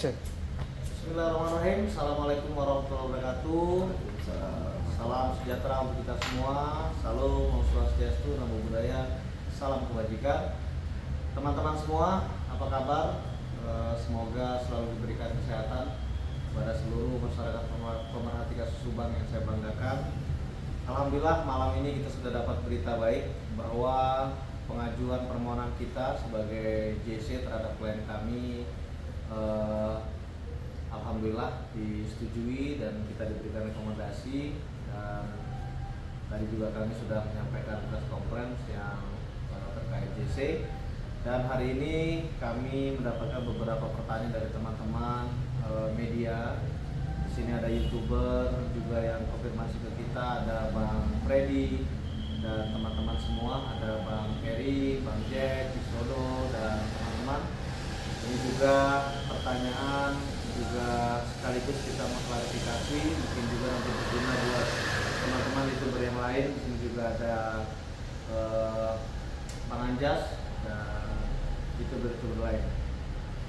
Cek. Bismillahirrahmanirrahim. Assalamualaikum warahmatullahi wabarakatuh. Salam sejahtera untuk kita semua. Salam Om Swastiastu, Namo Buddhaya, salam kebajikan. Teman-teman semua, apa kabar? Semoga selalu diberikan kesehatan kepada seluruh masyarakat pemerhati kasus Subang yang saya banggakan. Alhamdulillah malam ini kita sudah dapat berita baik bahwa pengajuan permohonan kita sebagai JC terhadap klien kami alhamdulillah disetujui dan kita diberikan rekomendasi, dan tadi juga kami sudah menyampaikan press conference yang terkait JC, dan hari ini kami mendapatkan beberapa pertanyaan dari teman-teman media. Di sini ada YouTuber juga yang konfirmasi ke kita, ada Bang Freddy dan teman-teman semua, ada Bang Ferry, Bang Jack, Bisodo dan teman-teman. Ini juga pertanyaan juga sekaligus kita mengklarifikasi, mungkin juga nanti berguna buat teman-teman YouTuber yang lain. Di sini juga ada Bang Anjas dan YouTuber lain.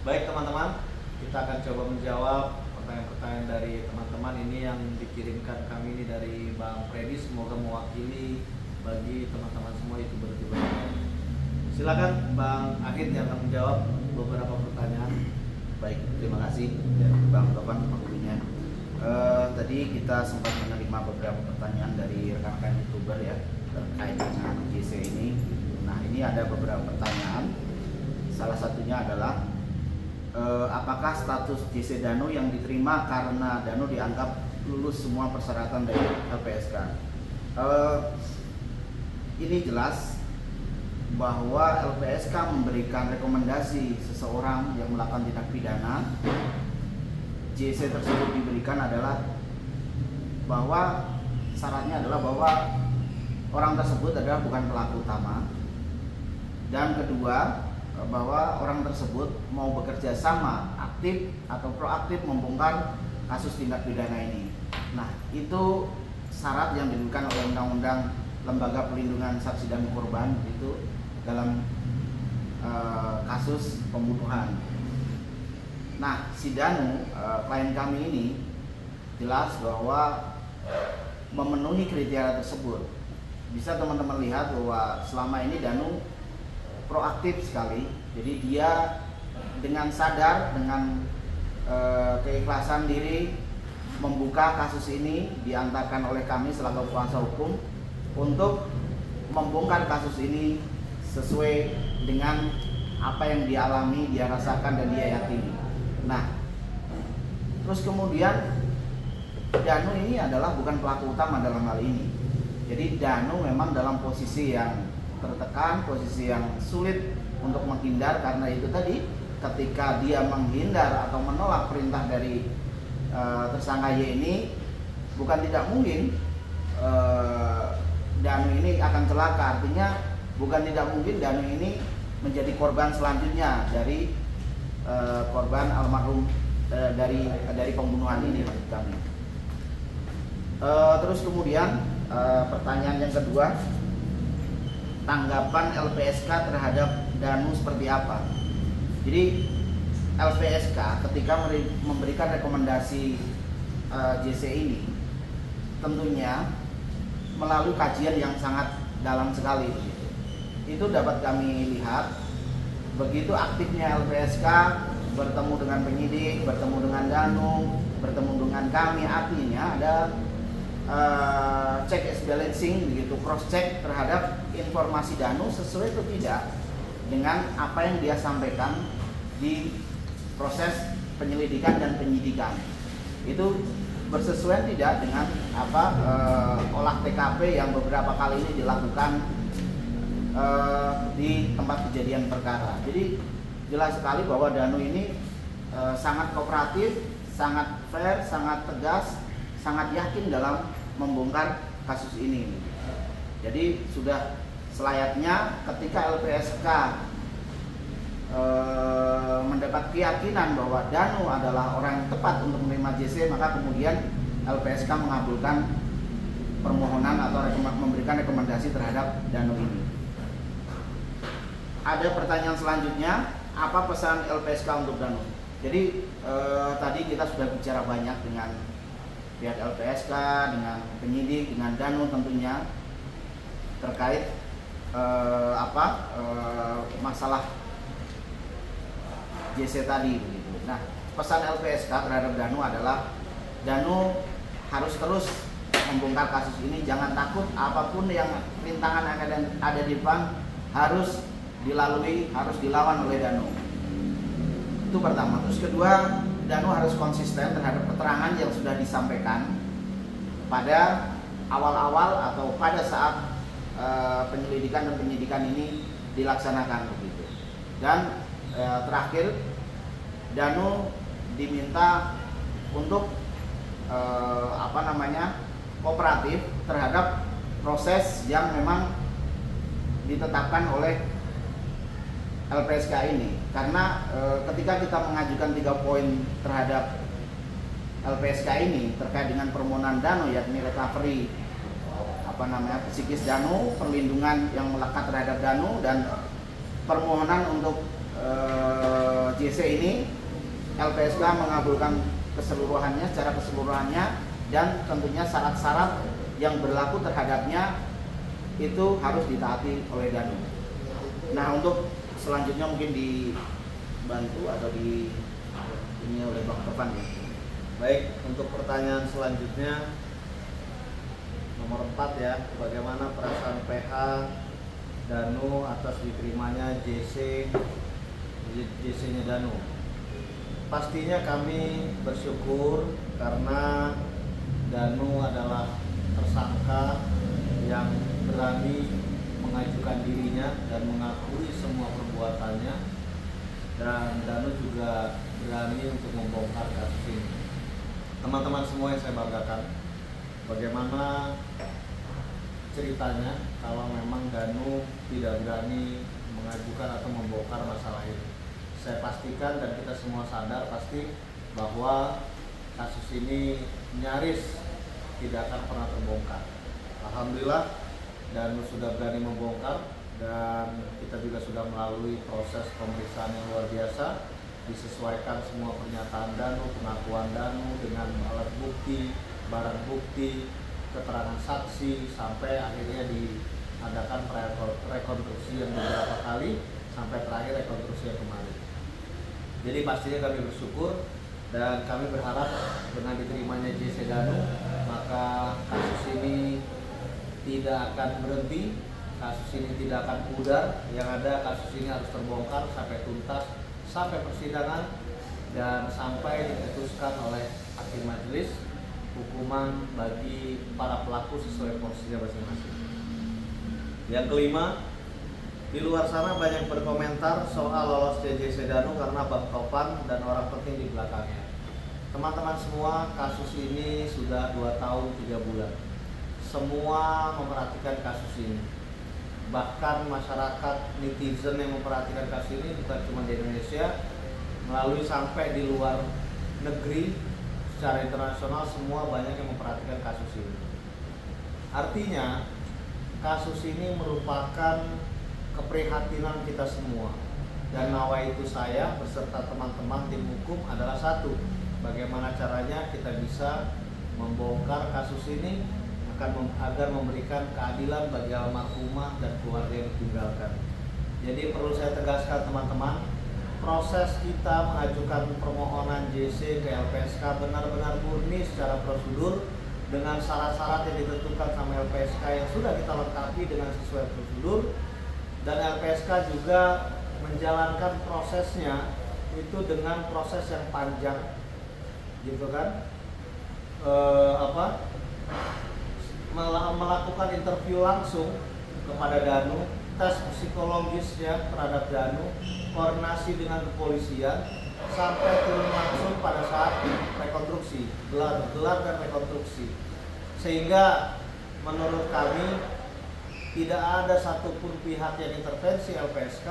Baik teman-teman, kita akan coba menjawab pertanyaan-pertanyaan dari teman-teman ini yang dikirimkan kami ini dari Bang Freddy. Semoga mewakili bagi teman-teman semua YouTuber lain. Silakan Bang Ahid yang akan menjawab beberapa pertanyaan. Baik, terima kasih ya, Bang Topan waktunya. Tadi kita sempat menerima beberapa pertanyaan dari rekan-rekan YouTuber ya terkait dengan JC ini. Nah, ini ada beberapa pertanyaan. Salah satunya adalah apakah status JC Danu yang diterima karena Danu dianggap lulus semua persyaratan dari LPSK? Ini jelas bahwa LPSK memberikan rekomendasi seseorang yang melakukan tindak pidana. JC tersebut diberikan adalah bahwa syaratnya adalah bahwa orang tersebut adalah bukan pelaku utama, dan kedua bahwa orang tersebut mau bekerja sama aktif atau proaktif membongkar kasus tindak pidana ini. Nah, itu syarat yang diberikan oleh Undang-Undang Lembaga Perlindungan Saksi dan Korban itu dalam kasus pembunuhan. Nah, si Danu, klien kami ini jelas bahwa memenuhi kriteria tersebut. Bisa teman-teman lihat bahwa selama ini Danu proaktif sekali. Jadi dia dengan sadar, dengan keikhlasan diri membuka kasus ini, diantarkan oleh kami selaku kuasa hukum untuk membongkar kasus ini sesuai dengan apa yang dia alami, dia rasakan dan dia yakini. Nah, terus kemudian Danu ini adalah bukan pelaku utama dalam hal ini. Jadi Danu memang dalam posisi yang tertekan, posisi yang sulit untuk menghindar, karena itu tadi ketika dia menghindar atau menolak perintah dari tersangka Y ini, bukan tidak mungkin Danu ini akan celaka. Artinya bukan tidak mungkin Danu ini menjadi korban selanjutnya dari korban almarhum dari pembunuhan ini, maksud kami. Terus kemudian pertanyaan yang kedua, tanggapan LPSK terhadap Danu seperti apa? Jadi LPSK ketika memberikan rekomendasi JC ini tentunya melalui kajian yang sangat dalam sekali. Itu dapat kami lihat begitu aktifnya LPSK bertemu dengan penyidik, bertemu dengan Danu, bertemu dengan kami, artinya ada check and balancing, begitu, cross check terhadap informasi Danu sesuai atau tidak dengan apa yang dia sampaikan di proses penyelidikan dan penyidikan. Itu bersesuaian tidak dengan apa olah TKP yang beberapa kali ini dilakukan di tempat kejadian perkara. Jadi jelas sekali bahwa Danu ini sangat kooperatif, sangat fair, sangat tegas, sangat yakin dalam membongkar kasus ini. Jadi sudah selayaknya ketika LPSK mendapat keyakinan bahwa Danu adalah orang yang tepat untuk menerima JC, maka kemudian LPSK mengabulkan permohonan atau memberikan rekomendasi terhadap Danu ini. Ada pertanyaan selanjutnya, apa pesan LPSK untuk Danu? Jadi tadi kita sudah bicara banyak dengan pihak LPSK, dengan penyidik, dengan Danu tentunya terkait masalah JC tadi begitu. Nah, pesan LPSK terhadap Danu adalah Danu harus terus membongkar kasus ini, jangan takut, apapun yang rintangan yang ada di depan harus dilalui, harus dilawan oleh Danu. Itu pertama. Terus kedua, Danu harus konsisten terhadap keterangan yang sudah disampaikan pada awal-awal atau pada saat penyelidikan dan penyidikan ini dilaksanakan begitu. Dan terakhir, Danu diminta untuk kooperatif terhadap proses yang memang ditetapkan oleh LPSK ini, karena ketika kita mengajukan 3 poin terhadap LPSK ini terkait dengan permohonan Danu, yakni recovery psikis Danu, perlindungan yang melekat terhadap Danu, dan permohonan untuk JC ini, LPSK mengabulkan keseluruhannya secara keseluruhannya, dan tentunya syarat-syarat yang berlaku terhadapnya itu harus ditaati oleh Danu. Nah, untuk selanjutnya mungkin dibantu atau ini oleh Bang Topan ya. Baik, untuk pertanyaan selanjutnya nomor 4 ya, bagaimana perasaan PH Danu atas diterimanya JC-nya Danu? Pastinya kami bersyukur karena Danu adalah tersangka yang berani mengajukan dirinya dan mengakui semua perbuatannya, dan Danu juga berani untuk membongkar kasus ini. Teman-teman semua yang saya banggakan, bagaimana ceritanya kalau memang Danu tidak berani mengajukan atau membongkar masalah ini. Saya pastikan dan kita semua sadar pasti bahwa kasus ini nyaris tidak akan pernah terbongkar. Alhamdulillah Danu sudah berani membongkar, dan kita juga sudah melalui proses pemeriksaan yang luar biasa, disesuaikan semua pernyataan Danu, pengakuan Danu dengan alat bukti, barang bukti, keterangan saksi, sampai akhirnya diadakan rekonstruksi yang beberapa kali sampai terakhir rekonstruksi yang kemarin. Jadi pastinya kami bersyukur dan kami berharap dengan diterimanya JC Danu, maka kasus ini tidak akan berhenti, kasus ini tidak akan pudar. Yang ada, kasus ini harus terbongkar sampai tuntas, sampai persidangan, dan sampai diputuskan oleh hakim majelis hukuman bagi para pelaku sesuai porsinya masing-masing. Yang kelima, di luar sana banyak berkomentar soal lolosnya JC Danu karena Bang Topan dan orang penting di belakangnya. Teman-teman semua, kasus ini sudah 2 tahun 3 bulan. Semua memperhatikan kasus ini. Bahkan masyarakat netizen yang memperhatikan kasus ini bukan cuma di Indonesia, melalui sampai di luar negeri, secara internasional semua banyak yang memperhatikan kasus ini. Artinya, kasus ini merupakan keprihatinan kita semua. Dan nawaitu saya beserta teman-teman tim hukum adalah satu, bagaimana caranya kita bisa membongkar kasus ini agar memberikan keadilan bagi almarhumah dan keluarga yang ditinggalkan. Jadi perlu saya tegaskan teman-teman, proses kita mengajukan permohonan JC ke LPSK benar-benar murni secara prosedur dengan syarat-syarat yang ditentukan sama LPSK yang sudah kita lengkapi dengan sesuai prosedur, dan LPSK juga menjalankan prosesnya itu dengan proses yang panjang, gitu kan? Melakukan interview langsung kepada Danu, tes psikologisnya terhadap Danu, koordinasi dengan kepolisian, sampai turun langsung pada saat rekonstruksi, gelar dan rekonstruksi. Sehingga menurut kami tidak ada satupun pihak yang intervensi LPSK,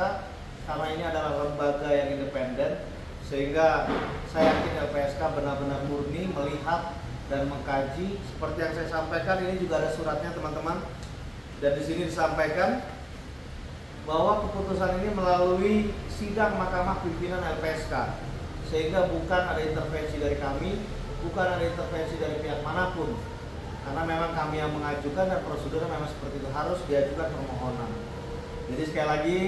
karena ini adalah lembaga yang independen, sehingga saya yakin LPSK benar-benar murni melihat dan mengkaji. Seperti yang saya sampaikan, ini juga ada suratnya teman-teman, dan di sini disampaikan bahwa keputusan ini melalui sidang Mahkamah Pimpinan LPSK. sehingga bukan ada intervensi dari kami, bukan ada intervensi dari pihak manapun, karena memang kami yang mengajukan dan prosedurnya memang seperti itu, harus diajukan permohonan. Jadi sekali lagi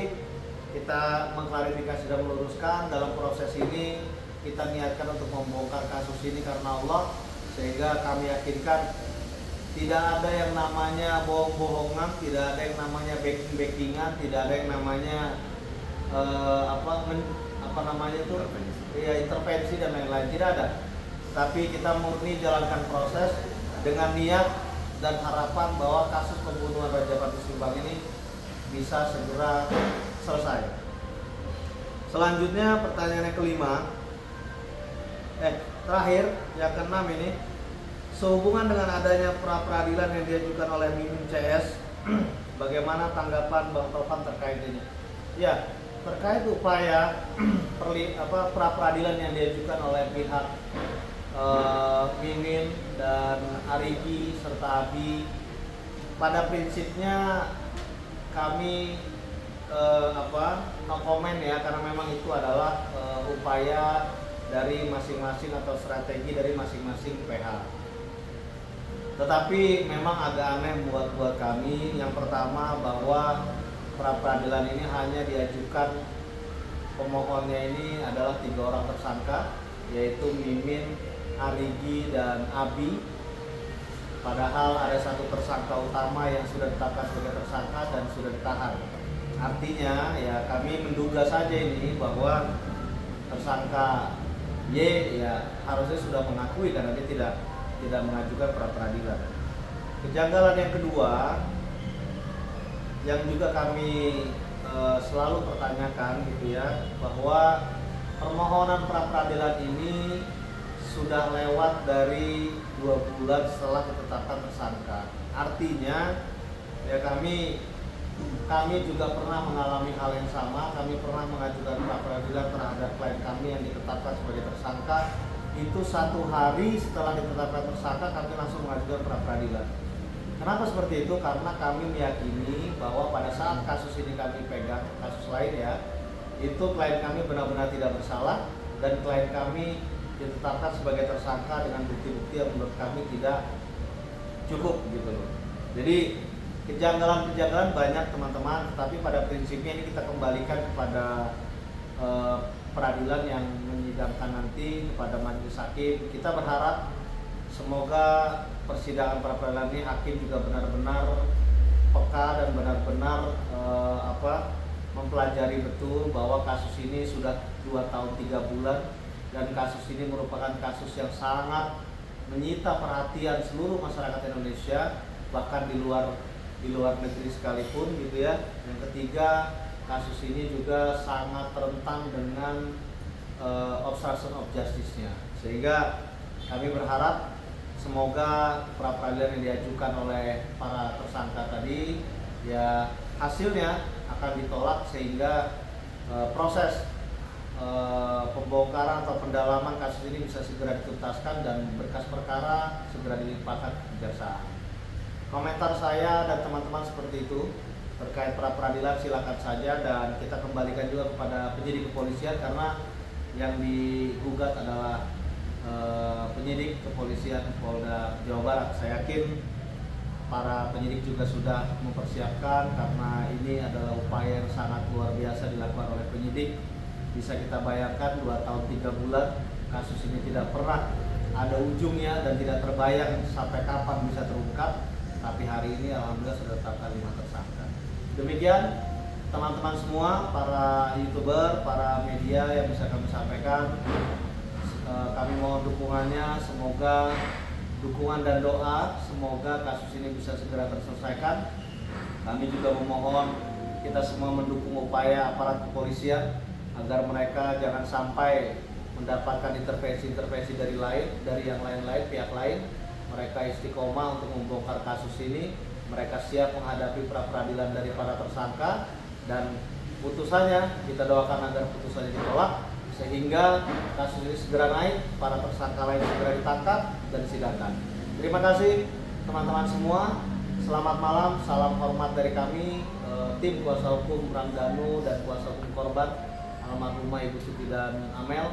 kita mengklarifikasi dan meluruskan, dalam proses ini kita niatkan untuk membongkar kasus ini karena Allah, sehingga kami yakinkan tidak ada yang namanya bohong-bohongan, tidak ada yang namanya backing-backingan, tidak ada yang namanya intervensi dan lain-lain, tidak ada. Tapi kita murni jalankan proses dengan niat dan harapan bahwa kasus pembunuhan Raja Patih Subang ini bisa segera selesai. Selanjutnya pertanyaan yang kelima, terakhir yang keenam ini, sehubungan dengan adanya pra peradilan yang diajukan oleh Mimin CS, bagaimana tanggapan Bang Taufan terkait ini? Ya, terkait upaya pra peradilan yang diajukan oleh pihak Mimin dan Arigi serta Abi, pada prinsipnya kami no comment ya, karena memang itu adalah upaya dari masing-masing atau strategi dari masing-masing PH. Tetapi memang agak aneh buat kami. Yang pertama, bahwa pra peradilan ini hanya diajukan, pemohonnya ini adalah 3 orang tersangka, yaitu Mimin, Arigi, dan Abi. Padahal ada 1 tersangka utama yang sudah ditetapkan sebagai tersangka dan sudah ditahan. Artinya ya kami menduga saja ini bahwa tersangka Y ya harusnya sudah mengakui karena dia tidak mengajukan pra peradilan. Kejanggalan yang kedua yang juga kami selalu pertanyakan gitu ya, bahwa permohonan pra peradilan ini sudah lewat dari 2 bulan setelah ditetapkan tersangka. Artinya ya kami juga pernah mengalami hal yang sama. Kami pernah mengajukan pra peradilan terhadap klien kami yang ditetapkan sebagai tersangka. Itu 1 hari setelah ditetapkan tersangka kami langsung mengajukan pra peradilan. Kenapa seperti itu? Karena kami meyakini bahwa pada saat kasus ini kami pegang, kasus lain ya, itu klien kami benar-benar tidak bersalah dan klien kami ditetapkan sebagai tersangka dengan bukti-bukti yang menurut kami tidak cukup gitu loh. Jadi kejanggalan-kejanggalan banyak teman-teman, tetapi pada prinsipnya ini kita kembalikan kepada peradilan yang menyidangkan nanti, kepada majelis hakim. Kita berharap semoga persidangan pra peradilan ini hakim juga benar-benar peka dan benar-benar mempelajari betul bahwa kasus ini sudah 2 tahun 3 bulan dan kasus ini merupakan kasus yang sangat menyita perhatian seluruh masyarakat Indonesia, bahkan di luar negeri sekalipun gitu ya. Yang ketiga, kasus ini juga sangat rentan dengan obstruction of justice-nya, sehingga kami berharap semoga pra peradilan yang diajukan oleh para tersangka tadi ya hasilnya akan ditolak, sehingga proses pembongkaran atau pendalaman kasus ini bisa segera dituntaskan dan berkas perkara segera dilimpahkan ke kejaksaan. Komentar saya dan teman-teman seperti itu terkait pra peradilan, silakan saja, dan kita kembalikan juga kepada penyidik kepolisian karena yang digugat adalah penyidik kepolisian Polda Jawa Barat. Saya yakin para penyidik juga sudah mempersiapkan karena ini adalah upaya yang sangat luar biasa dilakukan oleh penyidik. Bisa kita bayangkan 2 tahun 3 bulan kasus ini tidak pernah ada ujungnya dan tidak terbayang sampai kapan bisa terungkap. Tapi hari ini alhamdulillah sudah tetapkan 5 tersangka. Demikian teman-teman semua, para YouTuber, para media yang bisa kami sampaikan. Kami mohon dukungannya, semoga dukungan dan doa, semoga kasus ini bisa segera terselesaikan. Kami juga memohon kita semua mendukung upaya aparat kepolisian agar mereka jangan sampai mendapatkan intervensi-intervensi dari yang lain-lain, pihak lain. Mereka istiqomah untuk membongkar kasus ini. Mereka siap menghadapi pra peradilan dari para tersangka, dan putusannya kita doakan agar putusannya ditolak sehingga kasus ini segera naik, para tersangka lain segera ditangkap dan disidangkan. Terima kasih teman-teman semua. Selamat malam, salam hormat dari kami, tim kuasa hukum Ramdhanu dan kuasa hukum korban almarhumah Ibu Tuti dan Amel.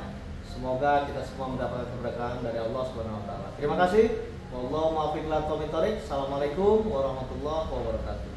Semoga kita semua mendapatkan keberkahan dari Allah Subhanahu wa taala. Terima kasih. Wallahu muwaffiq ila aqwamit thoriq. Assalamualaikum warahmatullahi wabarakatuh.